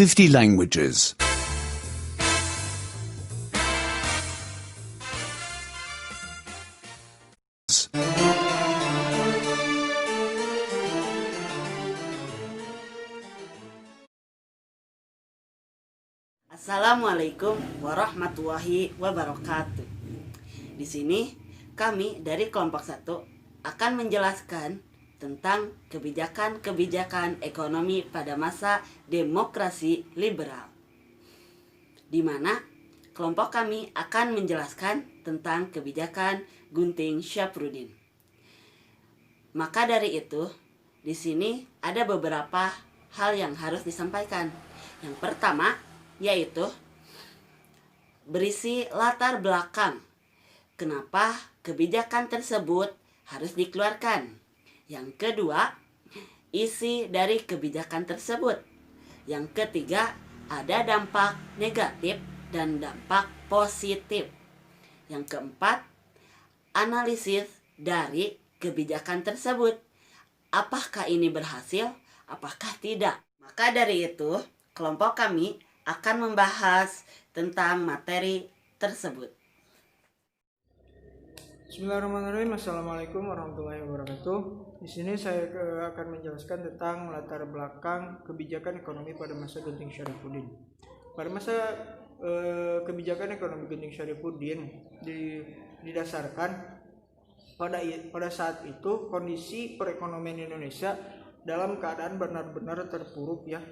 50 languages. Assalamualaikum warahmatullahi wabarakatuh. Di sini kami dari kelompok 1 akan menjelaskan tentang kebijakan-kebijakan ekonomi pada masa demokrasi liberal, di mana kelompok kami akan menjelaskan tentang kebijakan Gunting Syafruddin. Maka dari itu, di sini ada beberapa hal yang harus disampaikan. Yang pertama yaitu berisi latar belakang kenapa kebijakan tersebut harus dikeluarkan. Yang kedua, isi dari kebijakan tersebut. Yang ketiga, ada dampak negatif dan dampak positif. Yang keempat, analisis dari kebijakan tersebut. Apakah ini berhasil? Apakah tidak? Maka dari itu, kelompok kami akan membahas tentang materi tersebut. Bismillahirrahmanirrahim. Assalamualaikum warahmatullahi wabarakatuh. Di sini saya akan menjelaskan tentang latar belakang kebijakan ekonomi pada masa Gunting Syarifuddin. Pada masa kebijakan ekonomi Gunting Syarifuddin didasarkan pada saat itu kondisi perekonomian Indonesia dalam keadaan benar-benar terpuruk ya.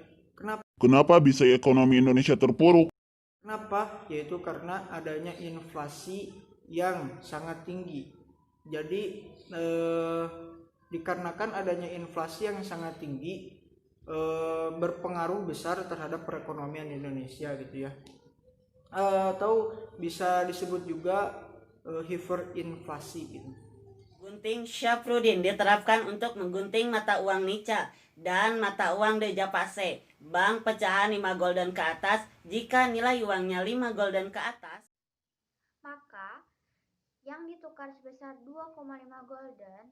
Kenapa bisa ekonomi Indonesia terpuruk? Kenapa? Yaitu karena adanya inflasi yang sangat tinggi. Jadi dikarenakan adanya inflasi yang sangat tinggi berpengaruh besar terhadap perekonomian Indonesia gitu ya. Atau bisa disebut juga hiperinflasi gitu. Gunting Syafruddin diterapkan untuk menggunting mata uang Nica dan mata uang Dejapase, bank pecahan 5 golden ke atas. Jika nilai uangnya 5 golden ke atas, maka yang ditukar sebesar 2,5 golden,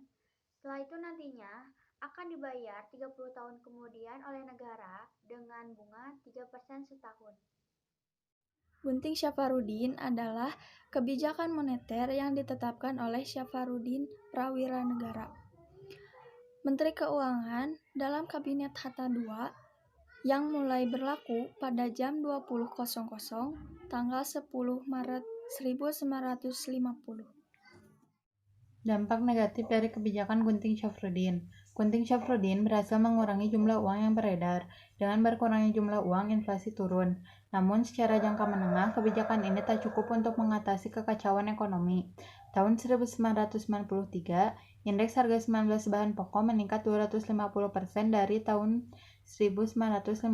setelah itu nantinya akan dibayar 30 tahun kemudian oleh negara dengan bunga 3% setahun. Gunting Syafruddin adalah kebijakan moneter yang ditetapkan oleh Syafruddin Prawiranegara, Menteri Keuangan dalam Kabinet Hatta II, yang mulai berlaku pada jam 20.00 tanggal 10 Maret 1950. Dampak negatif dari kebijakan Gunting Syafruddin. Gunting Syafruddin berhasil mengurangi jumlah uang yang beredar. Dengan berkurangnya jumlah uang, inflasi turun. Namun secara jangka menengah, kebijakan ini tak cukup untuk mengatasi kekacauan ekonomi. Tahun 1993, indeks harga 19 bahan pokok meningkat 250% dari tahun 1950.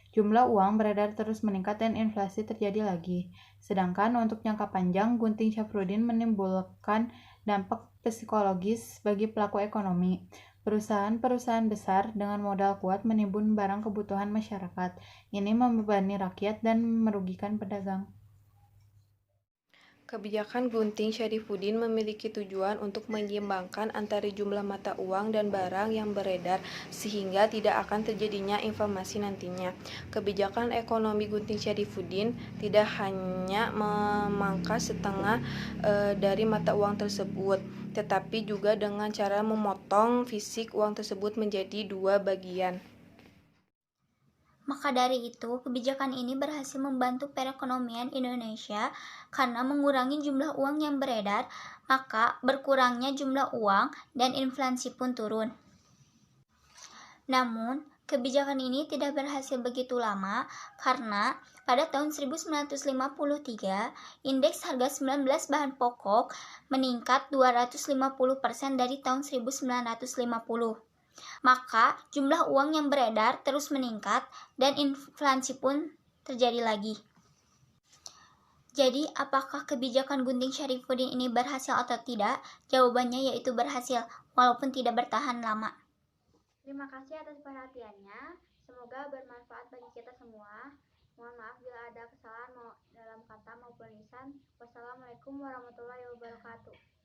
Jumlah uang beredar terus meningkat dan inflasi terjadi lagi. Sedangkan untuk jangka panjang, Gunting Syafruddin menimbulkan dampak psikologis bagi pelaku ekonomi. Perusahaan-perusahaan besar dengan modal kuat menimbun barang kebutuhan masyarakat. Ini membebani rakyat dan merugikan pedagang. Kebijakan Gunting Syarifuddin memiliki tujuan untuk menyeimbangkan antara jumlah mata uang dan barang yang beredar sehingga tidak akan terjadinya inflasi nantinya. Kebijakan ekonomi Gunting Syarifuddin tidak hanya memangkas setengah dari mata uang tersebut, tetapi juga dengan cara memotong fisik uang tersebut menjadi 2 bagian. Maka dari itu, kebijakan ini berhasil membantu perekonomian Indonesia karena mengurangi jumlah uang yang beredar, maka berkurangnya jumlah uang dan inflasi pun turun. Namun, kebijakan ini tidak berhasil begitu lama karena pada tahun 1953, indeks harga 19 bahan pokok meningkat 250% dari tahun 1950. Maka jumlah uang yang beredar terus meningkat dan inflasi pun terjadi lagi. Jadi, apakah kebijakan Gunting Syarifuddin ini berhasil atau tidak? Jawabannya yaitu berhasil, walaupun tidak bertahan lama. Terima kasih atas perhatiannya. Semoga bermanfaat bagi kita semua. Mohon maaf bila ada kesalahan dalam kata maupun lisan. Wassalamualaikum warahmatullahi wabarakatuh.